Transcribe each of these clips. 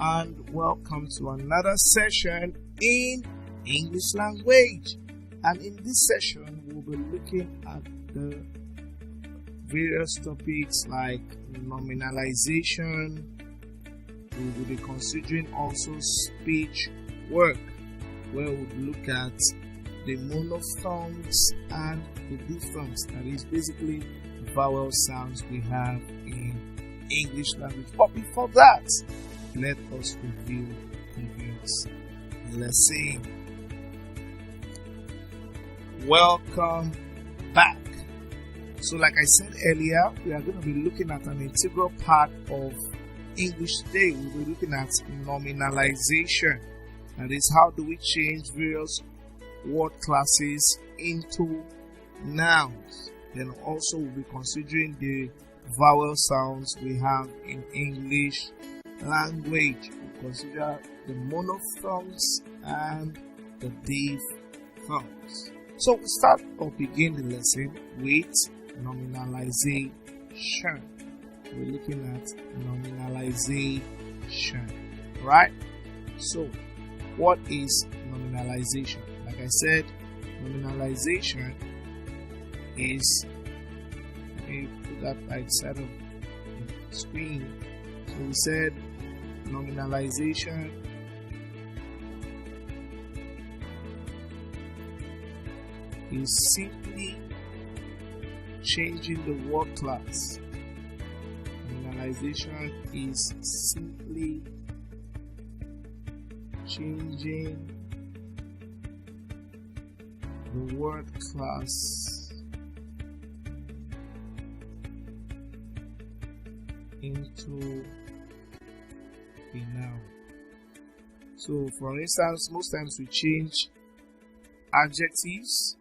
and welcome to another session in English language. And in this session, we'll be looking at the various topics like nominalization. We will be considering also speech work, where we'll look at the monophthongs and the diphthongs, that is basically the vowel sounds we have in English language. But before that, let us review the previous lesson. Welcome back. So like I said earlier, we are going to be looking at an integral part of English today. We'll be looking at nominalization. That is, how do we change various word classes into nouns. Then also we'll be considering the vowel sounds we have in English language. We'll consider the monophthongs and the diphthongs. So we'll start or begin the lesson with nominalization. We're looking at nominalization, right? So what is nominalization? Like I said, nominalization is, let me put that right side of the screen. So we said nominalization is simply changing the word class. Nominalization is simply changing the word class into a noun. So for instance, most times we change adjectives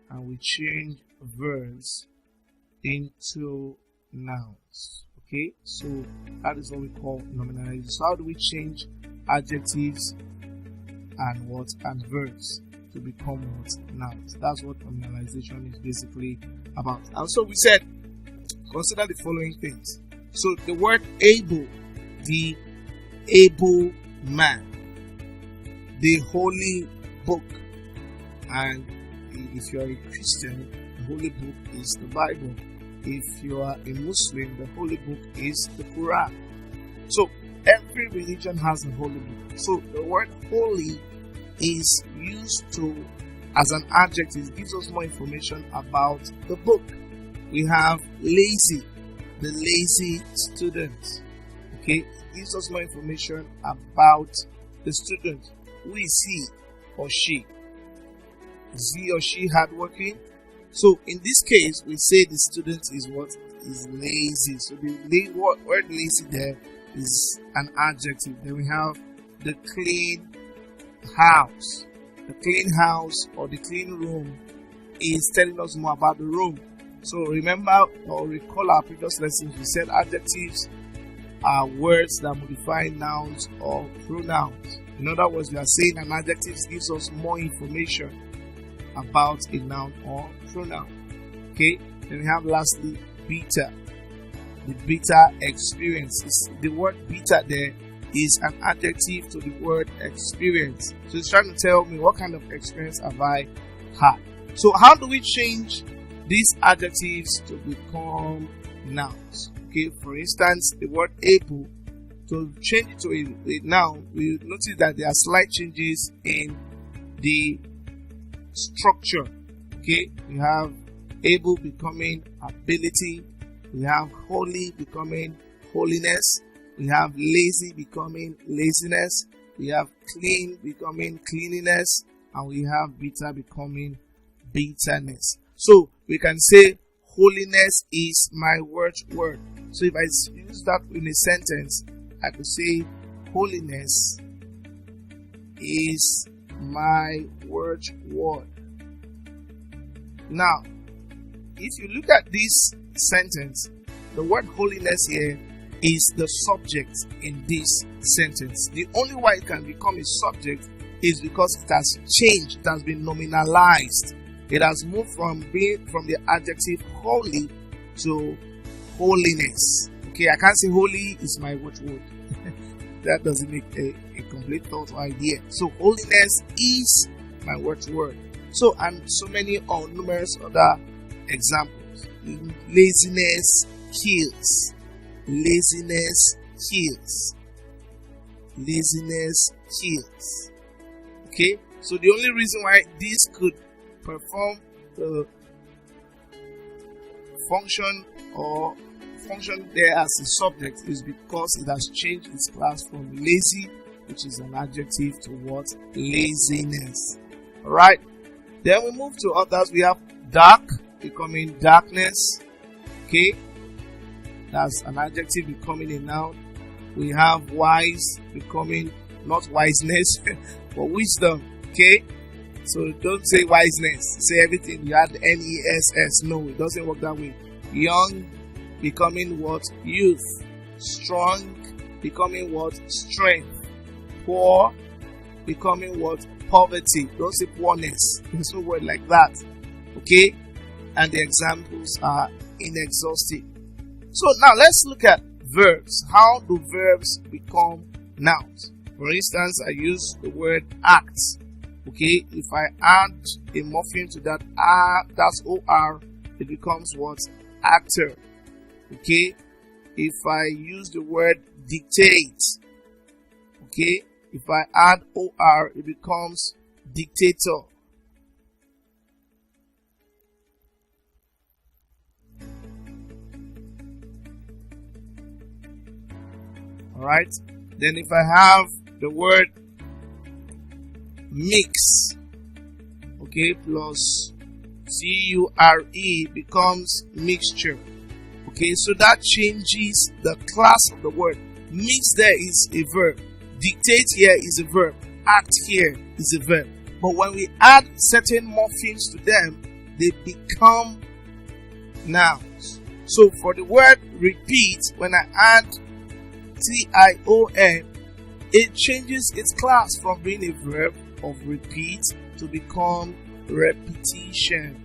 and we change verbs into nouns. Okay, so that is what we call nominalization. So how do we change adjectives and verbs to become nouns? That's what nominalization is basically about. And so we said, consider the following things. So the word able, the able man, the holy book, and if you are a Christian, the holy book is the Bible. If you are a Muslim, the holy book is the Quran. So every religion has a holy book. So the word holy is used as an adjective. It gives us more information about the book. We have lazy, the lazy student. Okay, it gives us more information about the student. Who is he or she? Is he or she hardworking? So in this case, we say the student is what? Is lazy. So the word lazy there is an adjective. Then we have the clean house. The clean house or the clean room is telling us more about the room. So remember or recall our previous lessons, we said adjectives are words that modify nouns or pronouns. In other words, we are saying an adjective gives us more information about a noun or pronoun. Okay, then we have lastly bitter. The bitter experience. The word bitter there is an adjective to the word experience. So it's trying to tell me what kind of experience have I had. So how do we change these adjectives to become nouns? Okay, for instance, the word able, to change it to a noun, we notice that there are slight changes in the structure. Okay, we have able becoming ability, we have holy becoming holiness, we have lazy becoming laziness, we have clean becoming cleanliness, and we have bitter becoming bitterness. So we can say holiness is my watchword. So if I use that in a sentence, I could say holiness is my watchword. Now, if you look at this sentence, the word holiness here is the subject in this sentence. The only why it can become a subject is because it has changed, it has been nominalized. It has moved from the adjective holy to holiness. Okay, I can't say holy is my watchword. that doesn't make a complete thought or idea. So holiness is my watchword. So, and so many or numerous other examples. Laziness kills. Laziness kills. Laziness kills. Okay, so the only reason why this could perform the function there as a subject is because it has changed its class from lazy, which is an adjective, to what? Laziness. Alright, then we move to others. We have dark becoming darkness. Okay, that's an adjective becoming a noun. We have wise becoming not wiseness but wisdom. Okay, so don't say wiseness, say everything. You add NESS. No, it doesn't work that way. Young becoming what? Youth. Strong becoming what? Strength. Poor becoming what? Poverty. Don't say poorness. There's no word like that. Okay, and the examples are inexhaustive. So now let's look at verbs. How do verbs become nouns? For instance, I use the word act. Okay, if I add a morpheme to that that's OR, it becomes what? Actor. Okay, if I use the word dictate, okay, if I add OR, it becomes dictator. Alright, then if I have the word mix, okay, plus CURE becomes mixture. Okay, so that changes the class of the word. Mix there is a verb. Dictate here is a verb. Act here is a verb. But when we add certain morphemes to them, they become nouns. So for the word repeat, when I add TION, it changes its class from being a verb of repeat to become repetition.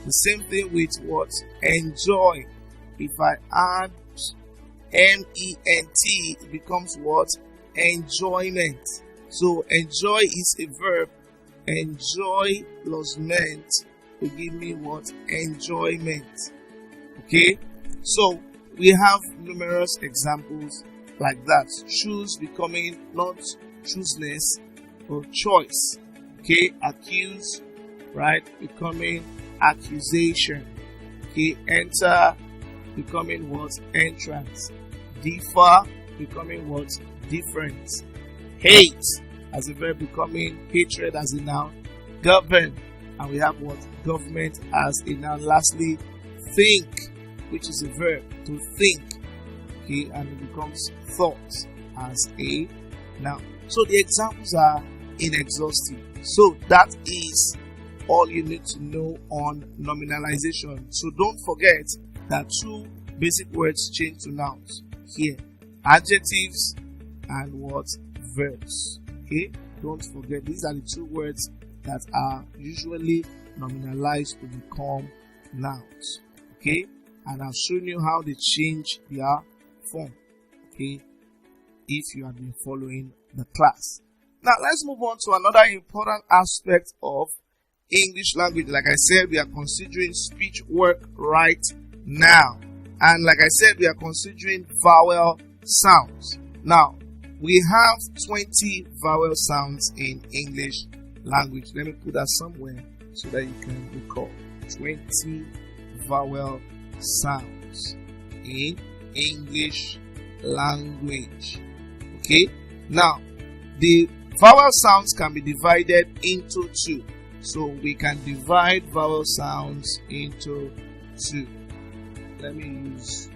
The same thing with what? Enjoy. If I add MENT, it becomes what? Enjoyment. So enjoy is a verb. Enjoy plus ment will give me what? Enjoyment. Okay, so we have numerous examples like that. Choose becoming not chooseness or choice. Okay, accuse, right, becoming accusation. Okay, enter becoming what? Entrance. Differ becoming what? Difference. Hate as a verb becoming hatred as a noun. Govern, and we have what? Government as a noun. Lastly, think, which is a verb, to think. Okay, and it becomes thought as a noun. So the examples are inexhaustive. So that is all you need to know on nominalization. So don't forget that two basic words change to nouns here: adjectives and what? Verbs. Okay, don't forget these are the two words that are usually nominalized to become nouns. Okay, and I've shown you how they change their form. Okay, if you have been following the class. Now let's move on to another important aspect of English language. Like I said, we are considering speech work right now, and like I said, we are considering vowel sounds. Now we have 20 vowel sounds in English language. Let me put that somewhere so that you can recall. 20 vowel sounds in English language. Okay, now the vowel sounds can be divided into two. So we can divide vowel sounds into two. Let me use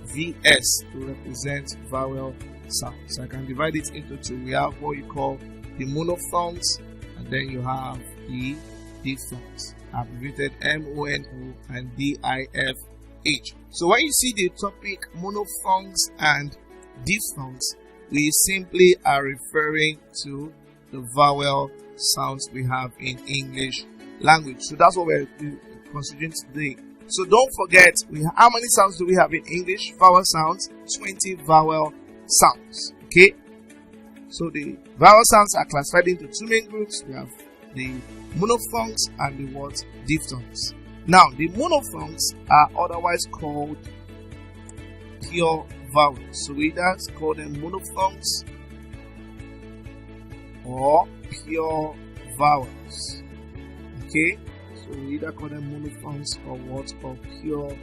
VS to represent vowel sounds. So I can divide it into two. We have what you call the monophthongs, and then you have the diphthongs, abbreviated MONO and DIFH. So when you see the topic monophthongs and diphthongs, we simply are referring to the vowel sounds we have in English language. So that's what we're considering today. So don't forget, how many sounds do we have in English? Vowel sounds, 20 vowel sounds. Okay? So the vowel sounds are classified into two main groups. We have the monophthongs and the what? Diphthongs. Now, the monophthongs are otherwise called pure vowels. So we either call them monophthongs or pure vowels. Okay? So we either call them monophthongs or what? Or pure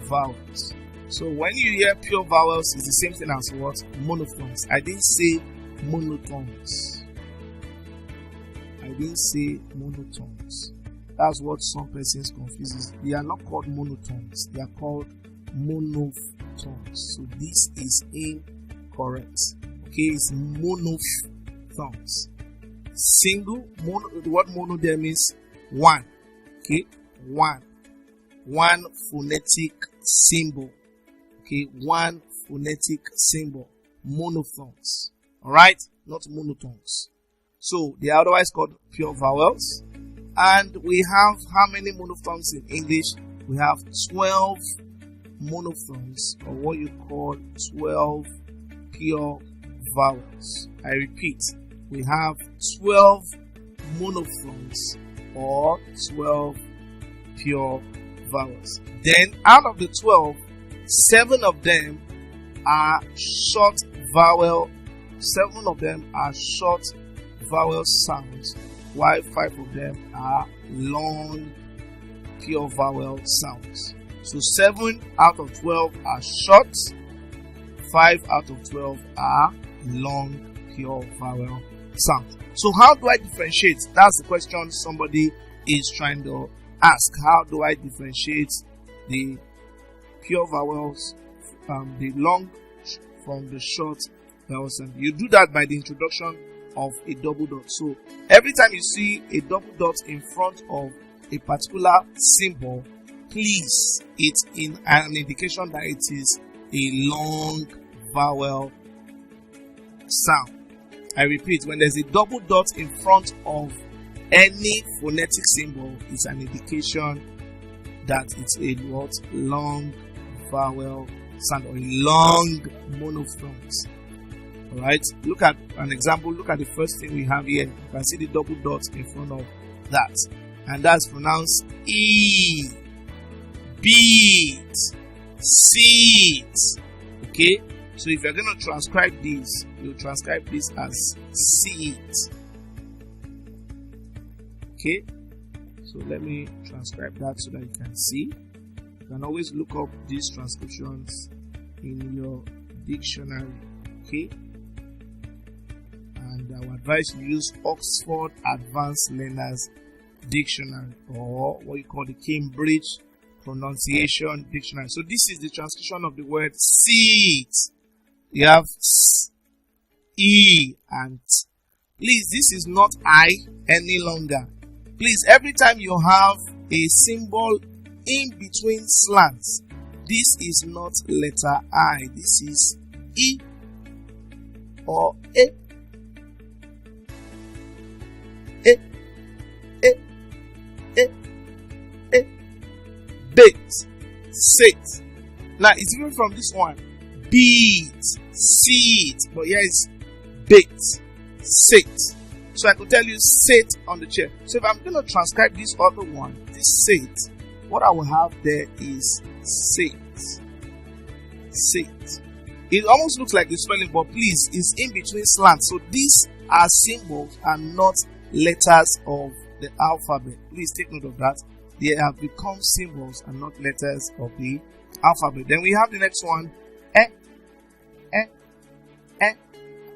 vowels. So when you hear pure vowels, it's the same thing as what? Monophthongs. I didn't say monotones. I didn't say monotones. That's what some persons confuses. They are not called monotones. They are called monophthongs. So this is incorrect. Okay, it's monophthongs. Single, mono, the word mono there means one. Okay, one phonetic symbol. Okay, one phonetic symbol. Monophthongs. Alright, not monotones. So they are otherwise called pure vowels. And we have how many monophthongs in English? We have 12 monophthongs, or what you call 12 pure vowels. I repeat, we have 12 monophthongs or 12 pure vowels. Then out of the 12, 7 of them are short vowel. 7 of them are short vowel sounds, while 5 of them are long pure vowel sounds. So 7 out of 12 are short, 5 out of 12 are long pure vowel sounds. So how do I differentiate? That's the question somebody is trying to ask. How do I differentiate the pure vowels, the long from the short vowel sound? You do that by the introduction of a double dot. So every time you see a double dot in front of a particular symbol, please, it's an indication that it is a long vowel sound. I repeat, when there's a double dot in front of any phonetic symbol, it's an indication that it's a what? Long vowel sound, or a long monophthongs. Alright, look at an example. Look at the first thing we have here. You can see the double dot in front of that, and that's pronounced E, beat, seat. Okay, so if you're going to transcribe this, you transcribe this as seat. Okay, so let me transcribe that so that you can see. You can always look up these transcriptions in your dictionary. Okay, and I would advise you use Oxford Advanced Learners Dictionary, or what you call the Cambridge Pronunciation Dictionary. So this is the transcription of the word seat. You have S, E, and T. Please, this is not I any longer. Please, every time you have a symbol in between slants, this is not letter I. This is E or E. E, E, E, E. Bait, sit. Now it's different from this one. Beat, sit. But here it's bait, sit. So I could tell you sit on the chair. So if I'm going to transcribe this other one, this sit, what I will have there is sit. Sit. It almost looks like the spelling, but please, it's in between slants. So these are symbols and not letters of the alphabet. Please take note of that. They have become symbols and not letters of the alphabet. Then we have the next one,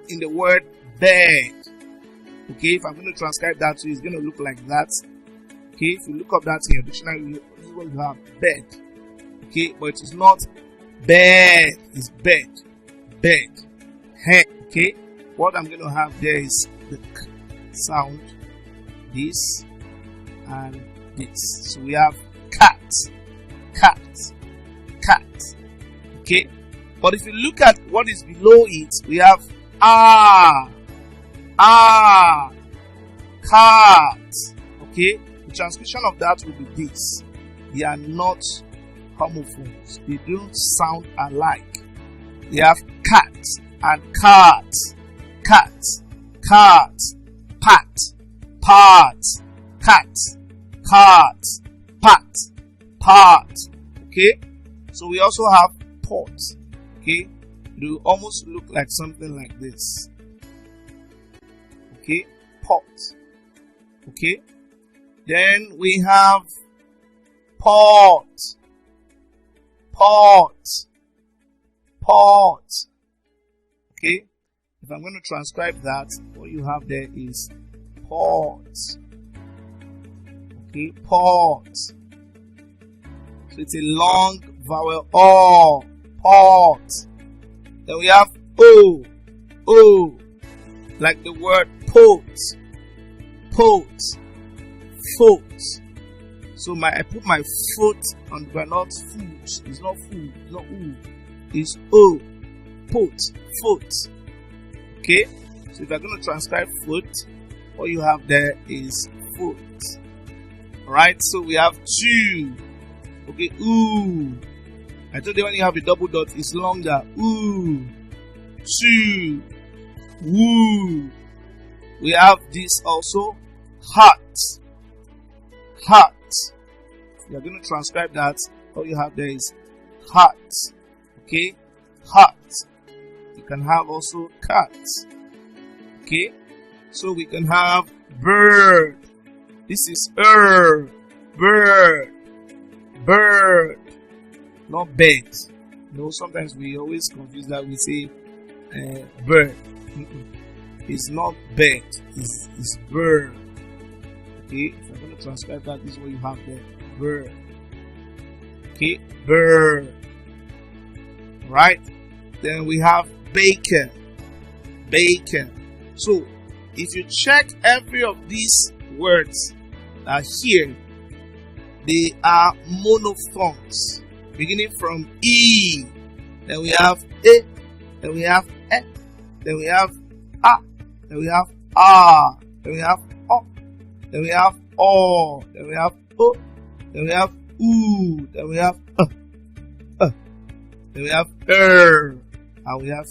in the word bed. Okay, if I'm going to transcribe that to you, it's going to look like that. Okay, if you look up that in your dictionary, this is what you have, bed. Okay, but it is not bed, it's bed. Bed. Head. Okay, what I'm going to have there is the k sound, this, and this. So we have cat, cat, cat. Okay, but if you look at what is below it, we have cat. Okay, the transcription of that will be this. They are not homophones. They don't sound alike. We have cat and cat, cat, cat, pat, pat, cat, cat, pat, pat. Okay, so we also have pot. Okay, it will almost look like something like this. Okay, pot. Okay, then we have pot, pot, pot. Okay, if I'm going to transcribe that, what you have there is pot. Okay, pot. So it's a long vowel O, pot. Then we have O, O, like the word pot, pot, foot. So I put my foot on the not food. It's not food, it's not oo. It's O, pot, foot. Okay, so if you're going to transcribe foot, what you have there is foot. Alright, so we have two. Okay, ooh. I told you when you have a double dot, it's longer. Ooh, two, woo. We have this also, hot, hot. You're going to transcribe that. All you have there is hot. Okay, hot. You can have also cat. Okay, so we can have bird. This is bird, bird, not bed. You know, sometimes we always confuse that. We say bird. It's not bed. It's bird. Okay, if I'm going to transcribe that, this is what you have there. Bird. Okay, bird. Right. Then we have baker. Baker. So if you check every of these words that are here, they are monophthongs, beginning from E. Then we have E. Then we have E. Then we have A. Then we have A. Then we have O. Then we have O. Then we have O. Then we have oo. Then we have Then we have and we have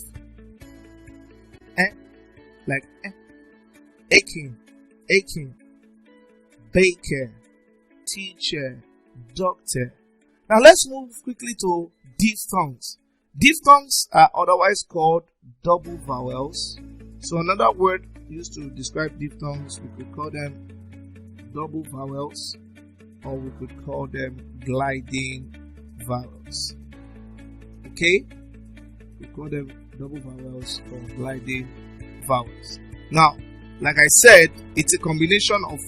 like aching, aching, baker, teacher, doctor. Now let's move quickly to diphthongs. Diphthongs are otherwise called double vowels. So another word used to describe diphthongs, we could call them double vowels, or we could call them gliding vowels. Okay? We call them double vowels or gliding vowels. Now, like I said, it's a combination of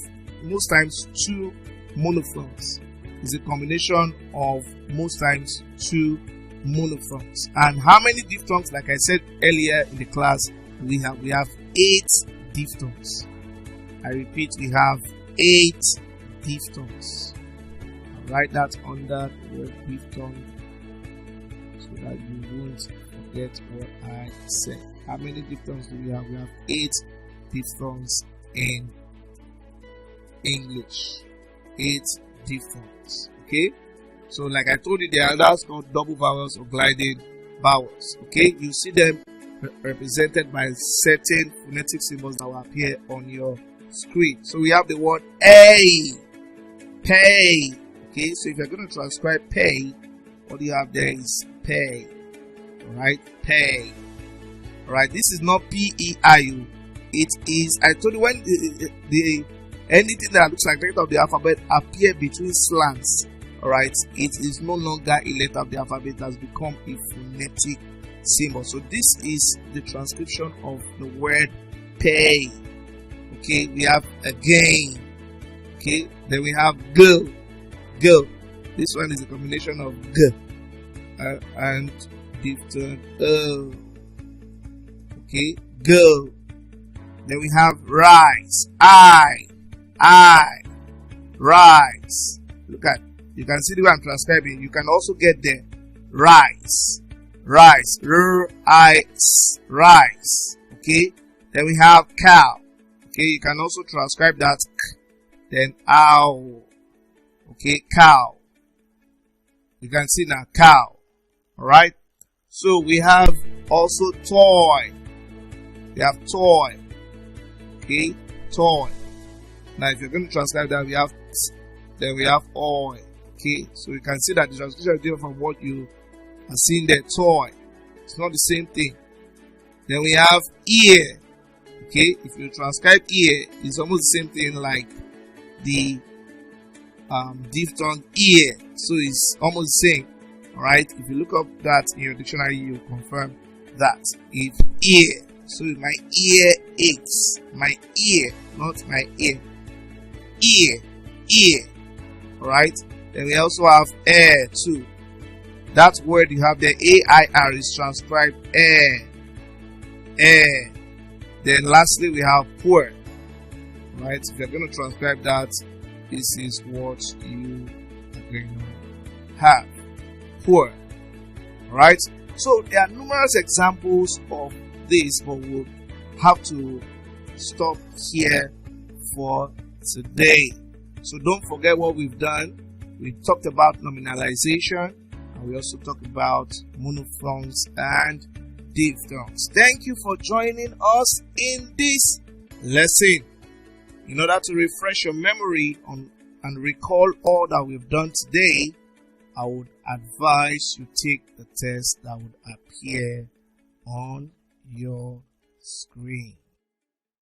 most times two monophthongs. It's a combination of most times two monophthongs. And how many diphthongs? Like I said earlier in the class, we have 8 diphthongs. I repeat, we have 8 diphthongs. I'll write that under the word diphthong so that you won't forget what I said. How many diphthongs do we have? We have 8 diphthongs in English. 8 diphthongs. Okay? So like I told you, there are others called double vowels or gliding vowels. Okay? You see them represented by certain phonetic symbols that will appear on your screen. So we have the word A, pay. Okay, so if you're going to transcribe pay, what you have there is pay. Alright, pay. Alright, this is not P-E-I-U. It is, I told you, when the anything that looks like letter of the alphabet appear between slants, alright, it is no longer a letter of the alphabet, it has become a phonetic symbol. So this is the transcription of the word pay. Okay, we have again. Okay, then we have go. Go. This one is a combination of g and diphthong o. Okay, go. Then we have rise. I. Rise. Look at, you can see the way I'm transcribing. You can also get there. Rise. Rise. Rise. Okay. Then we have cow. Okay, you can also transcribe that k. Then owl. Okay, cow. You can see now cow. Alright. So we have also toy. We have toy. Okay, toy. Now if you're going to transcribe that, we have then we have oil. Okay, so you can see that the translation is different from what you are seeing there. Toy. It's not the same thing. Then we have ear. Okay, if you transcribe ear, it's almost the same thing like the diphthong ear. So it's almost the same. Alright, if you look up that in your dictionary, you confirm that. If ear, so my ear aches. My ear, not my ear. Ear. Alright, then we also have air too. That word you have there, A-I-R, is transcribed air. Then lastly we have poor. Right, if you're going to transcribe that, this is what you are going to have. Poor. Right, so there are numerous examples of this, but we'll have to stop here for today. So don't forget what we've done. We talked about nominalization, and we also talked about monophthongs and diphthongs. Thank you for joining us in this lesson. In order to refresh your memory and recall all that we've done today, I would advise you take the test that would appear on your screen.